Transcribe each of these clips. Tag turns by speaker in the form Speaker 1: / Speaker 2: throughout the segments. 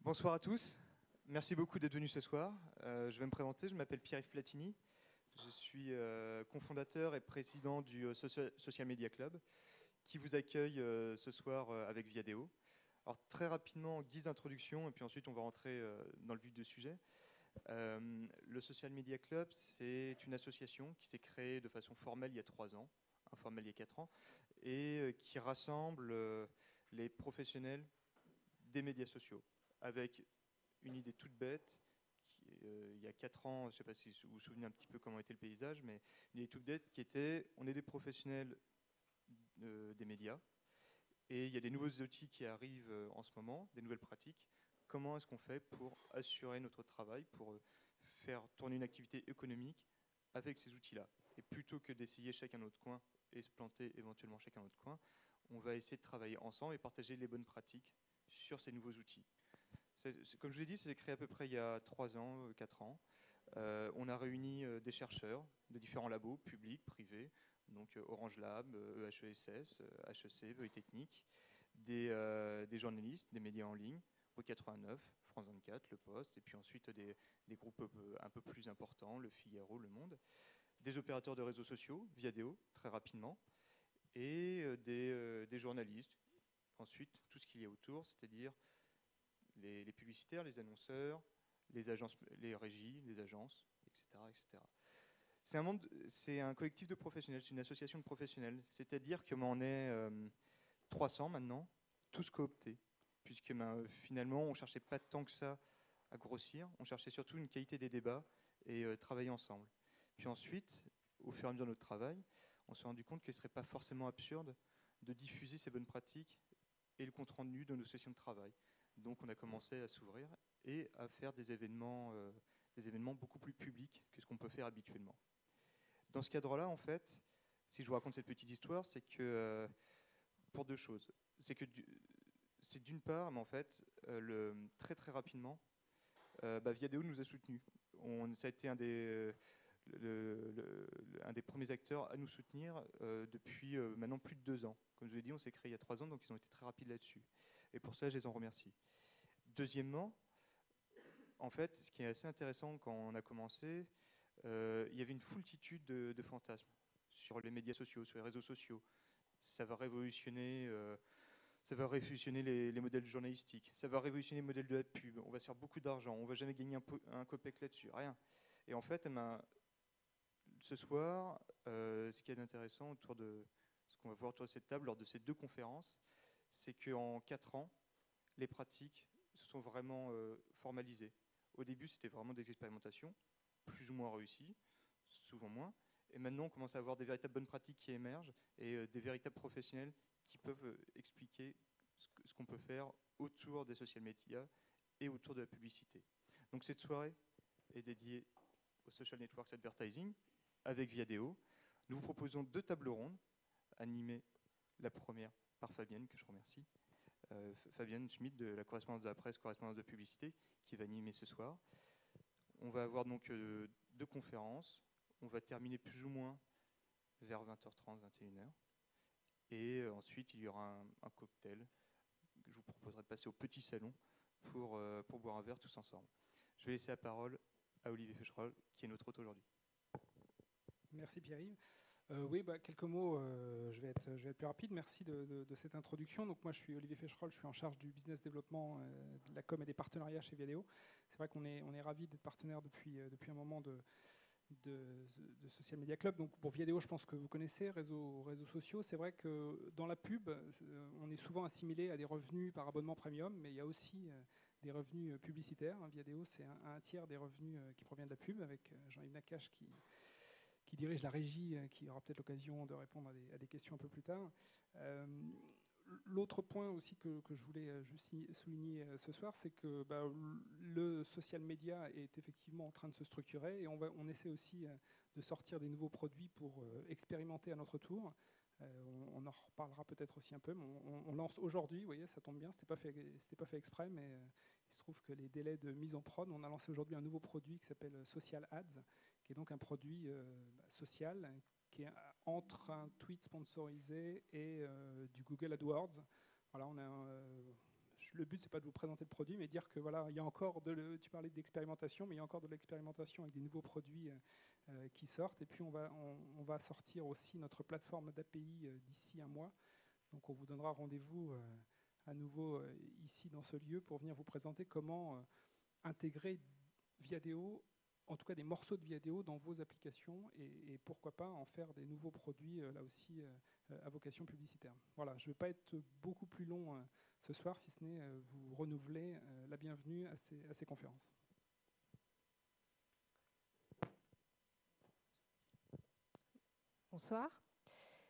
Speaker 1: Bonsoir à tous. Merci beaucoup d'être venus ce soir. Je vais me présenter, je m'appelle Pierre-Yves Platini. Je suis cofondateur et président du Social Media Club qui vous accueille ce soir avec Viadeo. Alors très rapidement, 10 introductions et puis ensuite on va rentrer dans le vif du sujet. Le Social Media Club, c'est une association qui s'est créée de façon formelle il y a 3 ans, informelle il y a 4 ans, et qui rassemble les professionnels des médias sociaux avec une idée toute bête. Il y a 4 ans, je ne sais pas si vous vous souvenez un petit peu comment était le paysage, mais une idée toute bête qui était, on est des professionnels des médias, et il y a des nouveaux outils qui arrivent en ce moment, des nouvelles pratiques. Comment est-ce qu'on fait pour assurer notre travail, pour faire tourner une activité économique avec ces outils-là? Et plutôt que d'essayer chacun notre coin et se planter éventuellement chacun notre coin, on va essayer de travailler ensemble et partager les bonnes pratiques sur ces nouveaux outils. Comme je vous l'ai dit, ça s'est créé à peu près il y a 3 ans, 4 ans. On a réuni des chercheurs de différents labos, publics, privés, donc Orange Lab, EHESS, HEC, Polytechnique, des journalistes, des médias en ligne, au 89, France 24, Le Poste, et puis ensuite des groupes un peu plus importants, Le Figaro, Le Monde, des opérateurs de réseaux sociaux, Viadeo, très rapidement, et des journalistes. Ensuite, tout ce qu'il y a autour, c'est-à-dire les publicitaires, les annonceurs, les agences, les régies, les agences, etc. etc. C'est un collectif de professionnels, c'est une association de professionnels. C'est-à-dire que on est 300 maintenant, tous cooptés, puisque finalement on ne cherchait pas tant que ça à grossir, on cherchait surtout une qualité des débats et travailler ensemble. Puis ensuite, au fur et à mesure de notre travail, on s'est rendu compte qu'il ne serait pas forcément absurde de diffuser ces bonnes pratiques et le compte-rendu de nos sessions de travail. Donc on a commencé à s'ouvrir et à faire des événements beaucoup plus publics que ce qu'on peut faire habituellement. Dans ce cadre-là, en fait, si je vous raconte cette petite histoire, c'est que pour deux choses. C'est d'une part, mais en fait, très très rapidement, Viadeo nous a soutenus. Ça a été un des premiers acteurs à nous soutenir depuis maintenant plus de 2 ans. Comme je vous l'ai dit, on s'est créé il y a 3 ans, donc ils ont été très rapides là-dessus. Et pour ça, je les en remercie. Deuxièmement, en fait, ce qui est assez intéressant quand on a commencé, il y avait une foultitude de fantasmes sur les médias sociaux, sur les réseaux sociaux. Ça va révolutionner, les modèles journalistiques, ça va révolutionner les modèles de la pub, on va se faire beaucoup d'argent, on ne va jamais gagner un copec là-dessus, rien. Et en fait, ce soir, ce qui est intéressant autour de ce qu'on va voir autour de cette table lors de ces 2 conférences, c'est qu'en 4 ans, les pratiques se sont vraiment formalisées. Au début, c'était vraiment des expérimentations, plus ou moins réussies, souvent moins. Et maintenant, on commence à avoir des véritables bonnes pratiques qui émergent et des véritables professionnels qui peuvent expliquer ce qu'on peut faire autour des social media et autour de la publicité. Donc cette soirée est dédiée au Social Networks Advertising avec Viadeo. Nous vous proposons 2 tables rondes, animées la première par Fabienne, que je remercie, Fabienne Schmidt de la correspondance de la presse, correspondance de publicité, qui va animer ce soir. On va avoir donc 2 conférences. On va terminer plus ou moins vers 20h30, 21h. Et ensuite, il y aura un cocktail que je vous proposerai de passer au petit salon pour boire un verre tous ensemble. Je vais laisser la parole à Olivier Fecherolles, qui est notre hôte aujourd'hui.
Speaker 2: Merci Pierre-Yves. Oui, quelques mots, je vais être plus rapide. Merci de cette introduction. Donc moi je suis Olivier Fecherolles, je suis en charge du business développement, de la com et des partenariats chez Viadeo. C'est vrai qu'on est ravis d'être partenaire depuis un moment de Social Media Club. Donc pour Viadeo, je pense que vous connaissez, réseaux sociaux. C'est vrai que dans la pub, on est souvent assimilé à des revenus par abonnement premium, mais il y a aussi des revenus publicitaires. Viadeo, c'est un tiers des revenus qui proviennent de la pub, avec Jean-Yves Nakache qui dirige la régie, qui aura peut-être l'occasion de répondre à des questions un peu plus tard. L'autre point aussi que je voulais juste souligner ce soir, c'est que le social media est effectivement en train de se structurer et on essaie aussi de sortir des nouveaux produits pour expérimenter à notre tour. On en reparlera peut-être aussi un peu, mais on lance aujourd'hui, vous voyez, ça tombe bien, c'était pas fait exprès, mais il se trouve que les délais de mise en prod, on a lancé aujourd'hui un nouveau produit qui s'appelle Social Ads, qui est donc un produit social qui est entre un tweet sponsorisé et du Google AdWords. Voilà, le but, c'est pas de vous présenter le produit, mais dire que voilà, il y a encore tu parlais d'expérimentation, mais il y a encore de l'expérimentation avec des nouveaux produits qui sortent. Et puis on va sortir aussi notre plateforme d'API d'ici un mois. Donc on vous donnera rendez-vous à nouveau ici dans ce lieu pour venir vous présenter comment intégrer Viadeo, en tout cas des morceaux de Viadeo dans vos applications et pourquoi pas en faire des nouveaux produits là aussi à vocation publicitaire. Voilà, je ne vais pas être beaucoup plus long ce soir, si ce n'est vous renouveler la bienvenue à ces conférences.
Speaker 3: Bonsoir.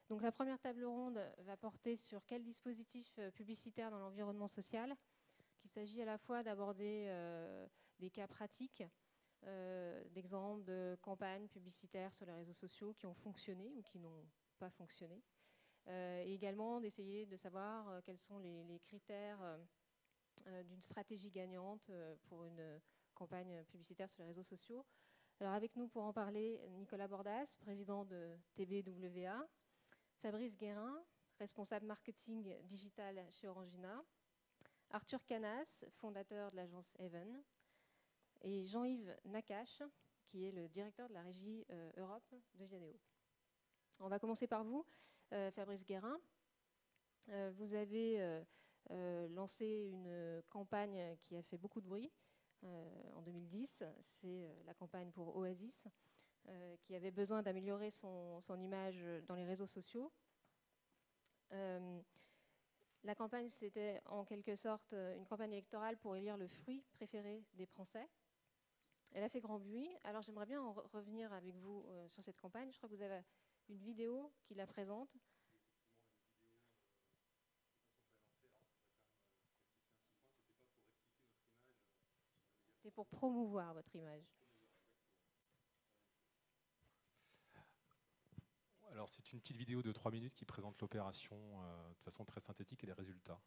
Speaker 3: Donc la première table ronde va porter sur quel dispositif publicitaire dans l'environnement social. Il s'agit à la fois d'aborder des cas pratiques, d'exemples de campagnes publicitaires sur les réseaux sociaux qui ont fonctionné ou qui n'ont pas fonctionné. Et également d'essayer de savoir quels sont les critères d'une stratégie gagnante pour une campagne publicitaire sur les réseaux sociaux. Alors avec nous pour en parler, Nicolas Bordas, président de TBWA, Fabrice Guérin, responsable marketing digital chez Orangina, Arthur Canas, fondateur de l'agence Even, et Jean-Yves Nakache, qui est le directeur de la régie Europe de Viadeo. On va commencer par vous, Fabrice Guérin. Vous avez lancé une campagne qui a fait beaucoup de bruit en 2010. C'est la campagne pour Oasis, qui avait besoin d'améliorer son image dans les réseaux sociaux. La campagne, c'était en quelque sorte une campagne électorale pour élire le fruit préféré des Français. Elle a fait grand bruit. Alors j'aimerais bien en revenir avec vous sur cette campagne. Je crois que vous avez une vidéo qui la présente. C'est pour promouvoir votre image.
Speaker 4: Alors c'est une petite vidéo de 3 minutes qui présente l'opération de façon très synthétique et les résultats.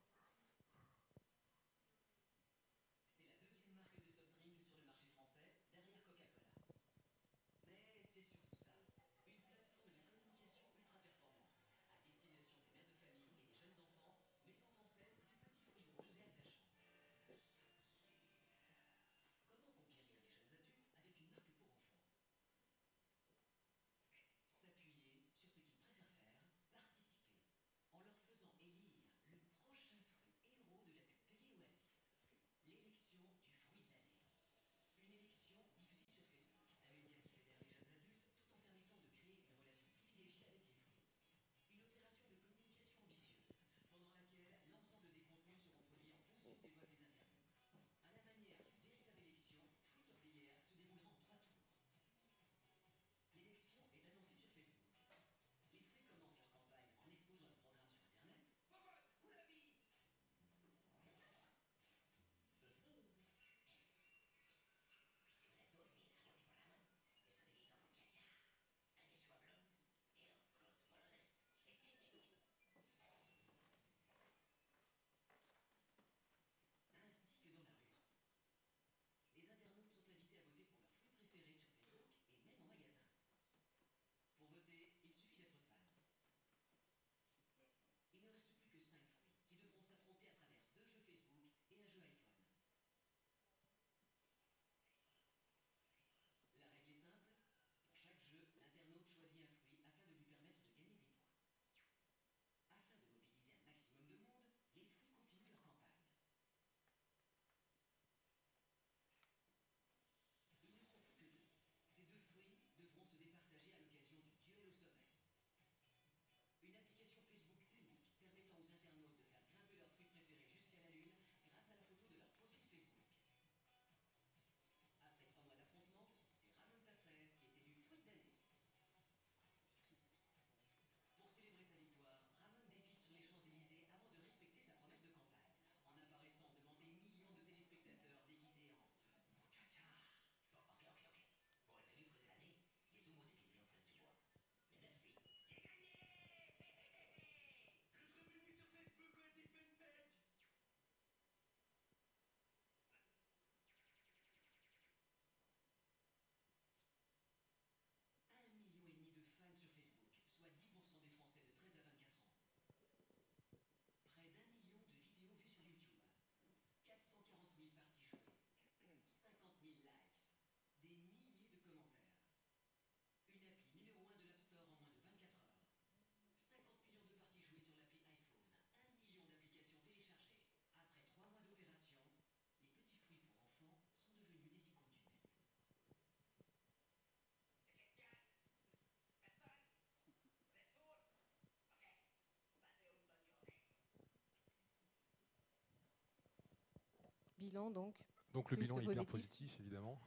Speaker 3: Bilan, donc.
Speaker 4: Donc le
Speaker 3: Plus
Speaker 4: bilan
Speaker 3: que
Speaker 4: est hyper
Speaker 3: positif.
Speaker 4: positif, évidemment.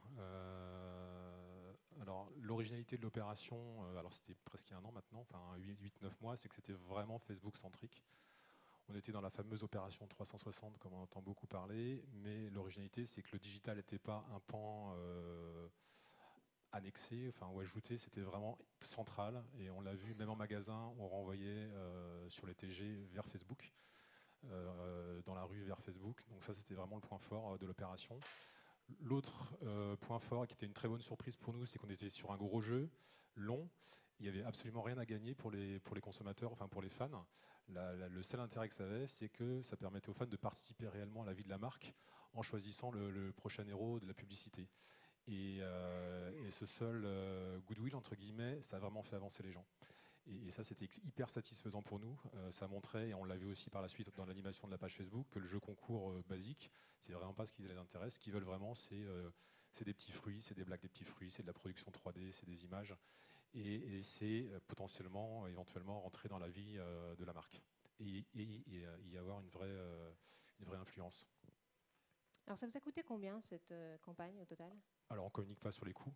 Speaker 4: Alors l'originalité de l'opération, alors c'était presque il y a un an maintenant, enfin 8-9 mois, c'est que c'était vraiment Facebook-centrique. On était dans la fameuse opération 360, comme on entend beaucoup parler, mais l'originalité, c'est que le digital n'était pas un pan annexé, enfin, ou ajouté, c'était vraiment central. Et on l'a vu, même en magasin, on renvoyait sur les TG vers Facebook, dans la rue vers Facebook. Donc ça, c'était vraiment le point fort de l'opération. L'autre point fort, qui était une très bonne surprise pour nous, c'est qu'on était sur un gros jeu, long. Il n'y avait absolument rien à gagner pour les consommateurs, enfin pour les fans. Le seul intérêt que ça avait, c'est que ça permettait aux fans de participer réellement à la vie de la marque en choisissant le prochain héros de la publicité. Et ce seul goodwill, entre guillemets, ça a vraiment fait avancer les gens. Et ça, c'était hyper satisfaisant pour nous. Ça montrait, et on l'a vu aussi par la suite dans l'animation de la page Facebook, que le jeu concours basique, c'est vraiment pas ce qui les intéresse. Ce qu'ils veulent vraiment, c'est des petits fruits, c'est des blagues des petits fruits, c'est de la production 3D, c'est des images. Et c'est potentiellement, éventuellement, rentrer dans la vie de la marque. Et y avoir une vraie influence.
Speaker 3: Alors ça vous a coûté combien cette campagne au total?
Speaker 4: Alors on ne communique pas sur les coûts.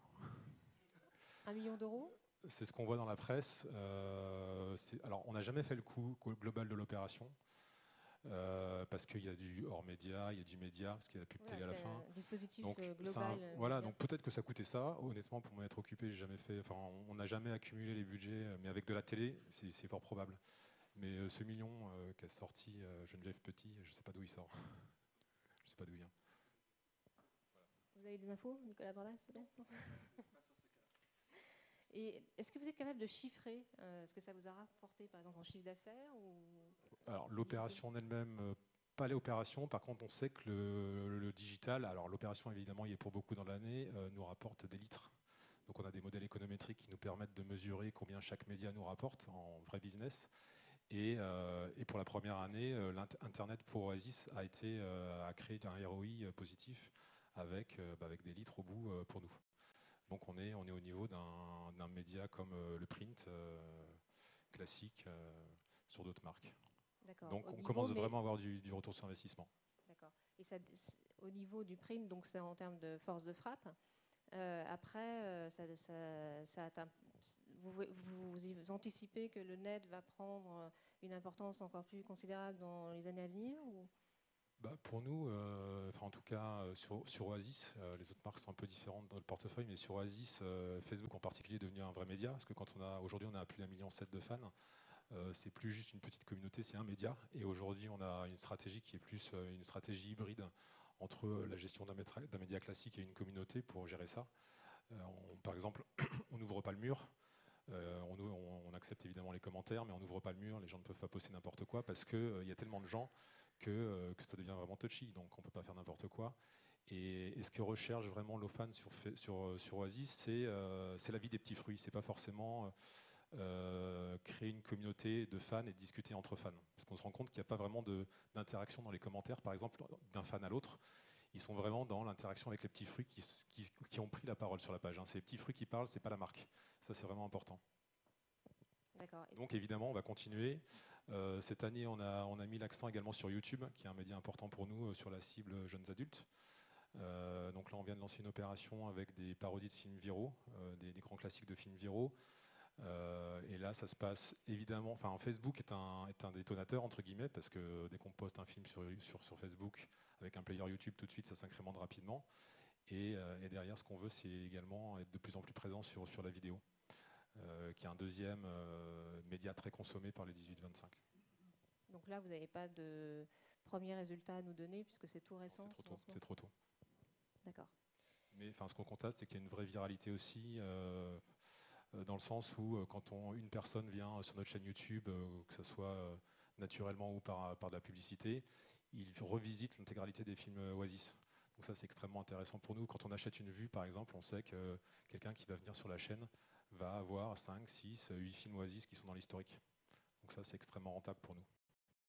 Speaker 3: 1 million d'euros?
Speaker 4: C'est ce qu'on voit dans la presse. Alors on n'a jamais fait le coût global de l'opération. Parce qu'il y a du hors média, il y a du média, parce qu'il y a la pub télé à la fin.
Speaker 3: Un dispositif
Speaker 4: donc,
Speaker 3: global.
Speaker 4: Voilà, donc peut-être que ça coûtait ça. Honnêtement, pour m'être occupé, j'ai jamais fait. Enfin, on n'a jamais accumulé les budgets, mais avec de la télé, c'est fort probable. Mais ce million qu'a sorti Geneviève Petit, je ne sais pas d'où il sort. Je ne sais pas d'où il vient.
Speaker 3: Vous avez des infos, Nicolas Bordas? Et est-ce que vous êtes capable de chiffrer ce que ça vous a rapporté, par exemple, en chiffre d'affaires ou...
Speaker 4: Alors, l'opération en elle-même, pas l'opération. Par contre, on sait que le digital, alors l'opération, évidemment, il est pour beaucoup dans l'année, nous rapporte des litres. Donc, on a des modèles économétriques qui nous permettent de mesurer combien chaque média nous rapporte en vrai business. Et pour la première année, Internet pour Oasis a créé un ROI positif avec des litres au bout pour nous. Donc on est au niveau d'un média comme le print classique sur d'autres marques. Donc on commence vraiment à avoir du retour sur investissement.
Speaker 3: D'accord. Et ça, au niveau du print, donc c'est en termes de force de frappe. Après, ça atteint, vous anticipez que le net va prendre une importance encore plus considérable dans les années à venir ou...
Speaker 4: Pour nous, en tout cas sur Oasis, les autres marques sont un peu différentes dans le portefeuille, mais sur Oasis, Facebook en particulier est devenu un vrai média, parce que aujourd'hui on a plus d'1,7 million de fans, c'est plus juste une petite communauté, c'est un média. Et aujourd'hui on a une stratégie qui est plus une stratégie hybride entre la gestion d'un média classique et une communauté pour gérer ça. Par exemple, on n'ouvre pas le mur. On accepte évidemment les commentaires, mais on n'ouvre pas le mur, les gens ne peuvent pas poster n'importe quoi parce qu'il y a tellement de gens que ça devient vraiment touchy, donc on ne peut pas faire n'importe quoi. Et ce que recherche vraiment l'OFAN sur Oasis, c'est la vie des petits fruits. C'est pas forcément créer une communauté de fans et discuter entre fans. Parce qu'on se rend compte qu'il n'y a pas vraiment d'interaction dans les commentaires, par exemple, d'un fan à l'autre. Ils sont vraiment dans l'interaction avec les petits fruits qui ont pris la parole sur la page. C'est les petits fruits qui parlent, c'est pas la marque. Ça, c'est vraiment important. Donc évidemment, on va continuer. Cette année, on a mis l'accent également sur YouTube, qui est un média important pour nous sur la cible jeunes adultes. Donc là, on vient de lancer une opération avec des parodies de films viraux, des grands classiques de films viraux. Et là, ça se passe évidemment. Enfin, Facebook est un détonateur entre guillemets parce que dès qu'on poste un film sur Facebook avec un player YouTube, tout de suite, ça s'incrémente rapidement. Et derrière, ce qu'on veut, c'est également être de plus en plus présent sur la vidéo, qui est un deuxième média très consommé par les 18-25.
Speaker 3: Donc là, vous n'avez pas de premiers résultats à nous donner puisque c'est tout récent.
Speaker 4: C'est trop tôt.
Speaker 3: D'accord.
Speaker 4: Mais ce qu'on constate, c'est qu'il y a une vraie viralité aussi, dans le sens où quand une personne vient sur notre chaîne YouTube, que ce soit naturellement ou par de la publicité, il revisite l'intégralité des films Oasis. Donc ça, c'est extrêmement intéressant pour nous. Quand on achète une vue, par exemple, on sait que quelqu'un qui va venir sur la chaîne va avoir 5, 6, 8 films Oasis qui sont dans l'historique. Donc ça, c'est extrêmement rentable pour nous.